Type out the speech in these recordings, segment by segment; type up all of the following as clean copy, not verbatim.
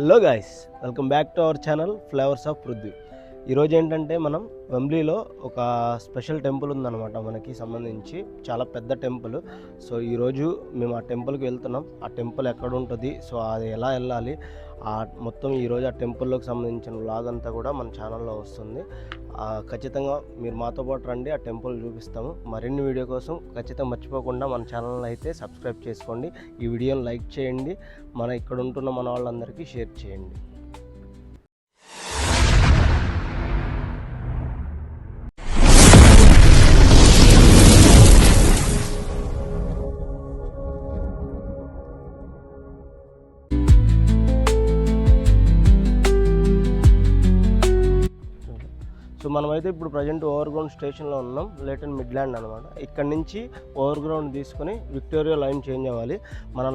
Hello guys, welcome back to our channel flavours of Prithvi. ఈరోజు ఏంటంటే మనం వెంబ్లీలో ఒక స్పెషల్ టెంపుల్ ఉందన్నమాట, మనకి సంబంధించి చాలా పెద్ద టెంపుల్. సో ఈరోజు మేము ఆ టెంపుల్కి వెళ్తున్నాం. ఆ టెంపుల్ ఎక్కడ ఉంటుంది, సో అది ఎలా వెళ్ళాలి, మొత్తం ఈరోజు ఆ టెంపుల్లోకి సంబంధించిన వ్లాగ్ అంతా కూడా మన ఛానల్లో వస్తుంది. ఖచ్చితంగా మీరు మాతో పాటు రండి, ఆ టెంపుల్ చూపిస్తాము. మరిన్ని వీడియో కోసం ఖచ్చితంగా మర్చిపోకుండా మన ఛానల్ అయితే సబ్స్క్రైబ్ చేసుకోండి, ఈ వీడియోని లైక్ చేయండి, ఇక్కడ ఉంటున్న మన వాళ్ళందరికీ షేర్ చేయండి. సో మనమైతే ఇప్పుడు ప్రజెంట్ ఓవర్ గ్రౌండ్ స్టేషన్లో ఉన్నాం, లేటన్ మిడ్లాండ్ అనమాట. ఇక్కడ నుంచి ఓవర్ గ్రౌండ్ తీసుకుని విక్టోరియా లైన్ చేంజ్ అవ్వాలి. మన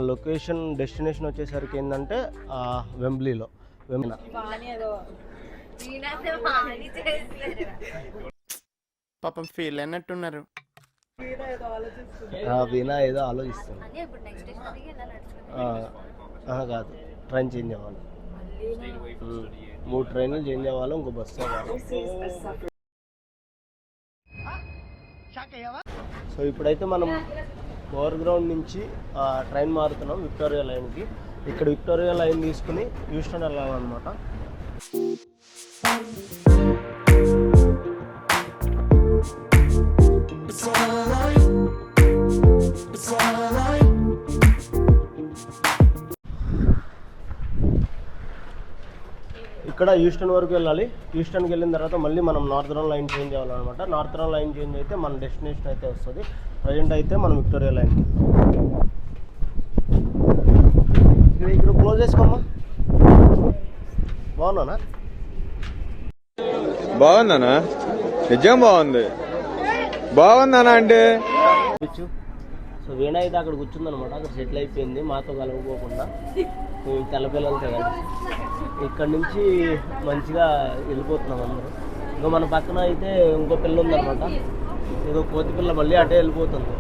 డెస్టినేషన్ వచ్చేసరికి ఏంటంటే వెంబ్లీలో. పాపం ఫీల్ అయినట్టున్నారు. వీణా ఏదో ఆలోచిస్తుంది. కాదు, ట్రైన్ చేంజ్ అవ్వాలి. 3 ట్రైన్లు చేంజ్ అవ్వాలి, ఇంకో బస్సు అవ్వాలి. సో ఇప్పుడైతే మనం ఓవర్ గ్రౌండ్ నుంచి ట్రైన్ మారుతున్నాం విక్టోరియా లైన్కి. ఇక్కడ విక్టోరియా లైన్ తీసుకుని హ్యూస్టన్ వెళ్ళాలన్నమాట. ఇక్కడ హ్యూస్టన్ వరకు వెళ్ళాలి. హ్యూస్టన్కి వెళ్ళిన తర్వాత మళ్ళీ మనం నార్థరన్ లైన్ చేంజ్ అవ్వాలన్నమాట. నార్థరన్ లైన్ చేంజ్ అయితే మన డెస్టినేషన్ అయితే వస్తుంది. ప్రజెంట్ అయితే మనం విక్టోరియా లైన్కి ఇక్కడ క్లోజ్ చేసుకోమ్మా. బాగున్నానా? బాగుందనా? నిజం బాగుందనా అంటే. సో వీణ అయితే అక్కడ కూర్చుందనమాట, అక్కడ సెటిల్ అయిపోయింది మాతో కలవకోకుండా. మేము తెల్లపిల్లలతో కలిసి ఇక్కడ నుంచి మంచిగా వెళ్ళిపోతున్నాం అందరూ. ఇంకో మన పక్కన అయితే ఇంకో పిల్ల ఉందనమాట, ఇంకో కోతి పిల్ల మళ్ళీ అటే వెళ్ళిపోతుంది.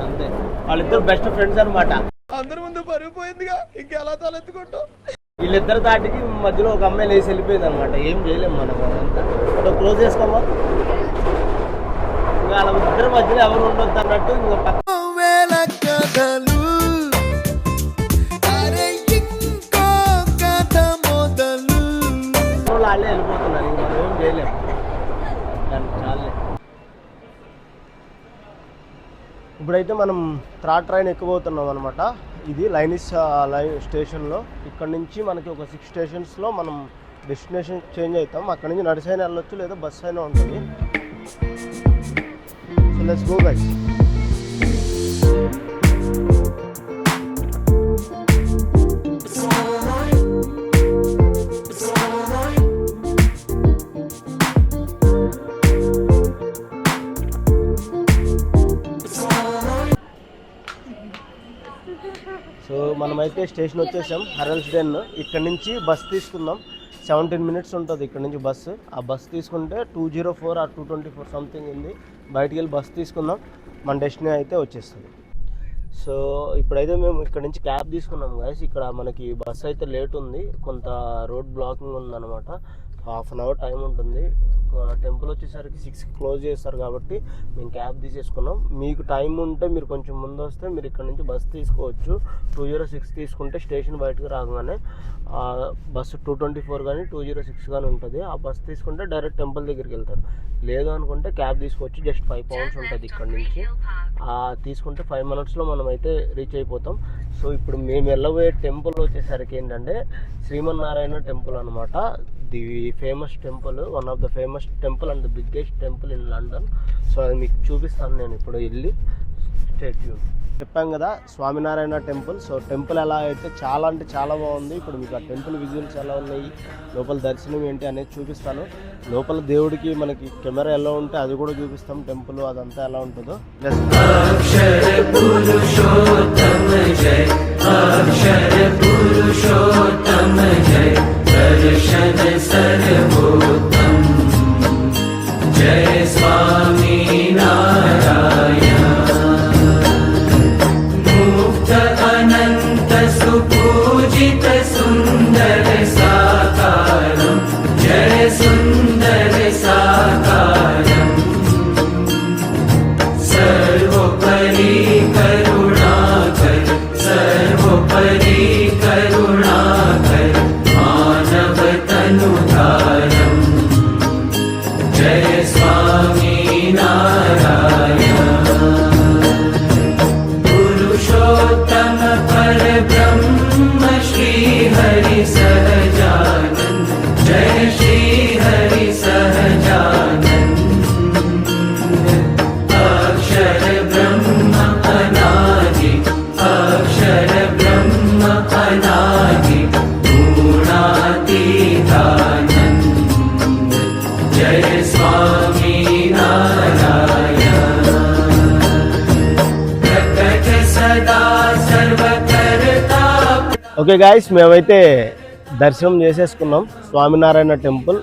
అంతే, వాళ్ళిద్దరు బెస్ట్ ఫ్రెండ్స్ అనమాట. అందరి ముందు పరిగిపోయిందిగా, ఇంకెలా తలెత్తుకుంటూ వీళ్ళిద్దరు తాటికి మధ్యలో ఒక అమ్మాయి లేసి వెళ్ళిపోయింది అనమాట. ఏం చేయలేము మనం అంతా. క్లోజ్ చేసుకోమా. ఇంకా వాళ్ళ ఇద్దరు మధ్యలో ఎవరు ఉండొద్దు అన్నట్టు ఇంకా పక్క వాళ్ళే వెళ్ళిపోతున్నారు. ఇంక మనం ఏం చేయలేము, దానికి చాలే. ఇప్పుడైతే మనం థర్డ్ ట్రైన్ ఎక్కబోతున్నాం అనమాట. ఇది లైనిస్ స్టేషన్లో. ఇక్కడ నుంచి మనకి ఒక 6 స్టేషన్స్లో మనం డెస్టినేషన్ చేంజ్ అవుతాం. అక్కడ నుంచి నడిచైనా వెళ్ళొచ్చు, లేదా బస్ అయినా ఉంటుంది. So let's go guys. So మనమైతే స్టేషన్ వచ్చేసాం, హెరాల్డ్స్డెన్. ఇక్కడ నుంచి బస్ తీసుకుందాం. 17 minutes ఉంటుంది ఇక్కడ నుంచి బస్సు. ఆ బస్ తీసుకుంటే 204 or 224 సంథింగ్ ఉంది. బయటికి వెళ్ళి బస్ తీసుకుందాం, మన డెస్టినేషన్ అయితే వచ్చేస్తుంది. సో ఇప్పుడైతే మేము ఇక్కడ నుంచి క్యాబ్ తీసుకున్నాం గాయస్. ఇక్కడ మనకి బస్ అయితే లేట్ ఉంది, కొంత రోడ్ బ్లాకింగ్ ఉందన్నమాట. 1/2 hour టైం ఉంటుంది. టెంపుల్ వచ్చేసరికి 6కి క్లోజ్ చేస్తారు కాబట్టి మేము క్యాబ్ తీసేసుకున్నాం. మీకు టైం ఉంటే మీరు కొంచెం ముందు వస్తే మీరు ఇక్కడ నుంచి బస్ తీసుకోవచ్చు. 206 తీసుకుంటే స్టేషన్ బయటకు రాగానే బస్సు 224 కానీ 206 కానీ ఉంటుంది. ఆ బస్ తీసుకుంటే డైరెక్ట్ టెంపుల్ దగ్గరికి వెళ్తారు. లేదు అనుకుంటే క్యాబ్ తీసుకోవచ్చు. జస్ట్ 5 pounds ఉంటుంది ఇక్కడ నుంచి. తీసుకుంటే 5 minutesలో మనం అయితే రీచ్ అయిపోతాం. సో ఇప్పుడు మేము వెళ్ళబోయే టెంపుల్ వచ్చేసరికి ఏంటంటే శ్రీమన్నారాయణ టెంపుల్ అనమాట. The famous temple, one of the famous temple and the biggest temple in London. So అది మీకు చూపిస్తాను నేను ఇప్పుడు వెళ్ళి. Stay tune. చెప్పాం కదా స్వామినారాయణ టెంపుల్. సో టెంపుల్ ఎలా అయితే చాలా అంటే చాలా బాగుంది. ఇప్పుడు మీకు ఆ టెంపుల్ విజువల్స్ ఎలా ఉన్నాయి, లోపల దర్శనం ఏంటి అనేది చూపిస్తాను. లోపల దేవుడికి మనకి కెమెరా ఎలా ఉంటే అది కూడా చూపిస్తాం. టెంపుల్ అదంతా ఎలా ఉంటుందో. जय स्वामी नारायण मुक्त अनंत सुपूजित ఓకే గాయస్, మేమైతే దర్శనం చేసేసుకున్నాం స్వామినారాయణ టెంపుల్.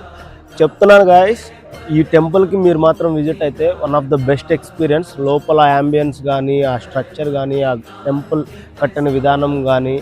చెప్తున్నాను గాయస్, ఈ టెంపుల్కి మీరు మాత్రం విజిట్ అయితే one of the best experience. లోపల యాంబియన్స్ కానీ, ఆ స్ట్రక్చర్ కానీ, ఆ టెంపుల్ కట్టిన విధానం కానీ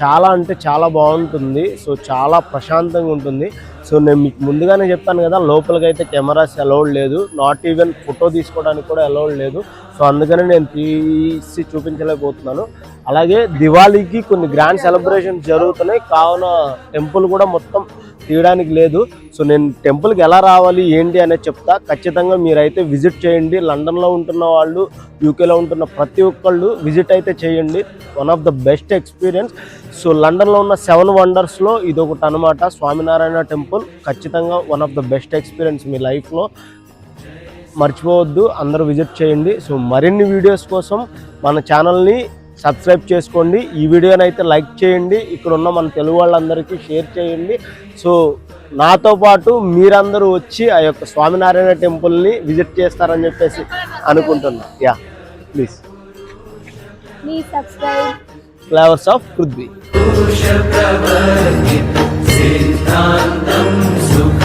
చాలా అంటే చాలా బాగుంటుంది. సో చాలా ప్రశాంతంగా ఉంటుంది. సో నేను మీకు ముందుగానే చెప్పాను కదా, లోపలికి అయితే కెమెరాస్ అలౌడ్ లేదు, నాట్ ఈవెన్ ఫోటో తీసుకోవడానికి కూడా అలౌడ్ లేదు. సో అందుకని నేను తీసి చూపించలేకపోతున్నాను. అలాగే దివాళీకి కొన్ని గ్రాండ్ సెలబ్రేషన్స్ జరుగుతున్నాయి, కావున టెంపుల్ కూడా మొత్తం తీయడానికి లేదు. సో నేను టెంపుల్కి ఎలా రావాలి ఏంటి అనేది చెప్తా. ఖచ్చితంగా మీరైతే విజిట్ చేయండి. లండన్లో ఉంటున్న వాళ్ళు, యూకేలో ఉంటున్న ప్రతి ఒక్కళ్ళు విజిట్ అయితే చేయండి. One of the best experience. So లండన్లో ఉన్న 7 వండర్స్లో ఇది ఒకటి అనమాట, స్వామినారాయణ టెంపుల్. ఖచ్చితంగా one of the best experience మీ లైఫ్లో. మర్చిపోవద్దు, అందరూ విజిట్ చేయండి. సో మరిన్ని వీడియోస్ కోసం మన ఛానల్ని సబ్స్క్రైబ్ చేసుకోండి. ఈ వీడియోని అయితే లైక్ చేయండి, ఇక్కడ ఉన్న మన తెలుగు వాళ్ళందరికీ షేర్ చేయండి. సో నాతో పాటు మీరందరూ వచ్చి ఆ యొక్క స్వామినారాయణ టెంపుల్ని విజిట్ చేస్తారని చెప్పేసి అనుకుంటున్నా. Yeah, please subscribe. Flavours of Prithvi. సిద్ధాంతం సుఖ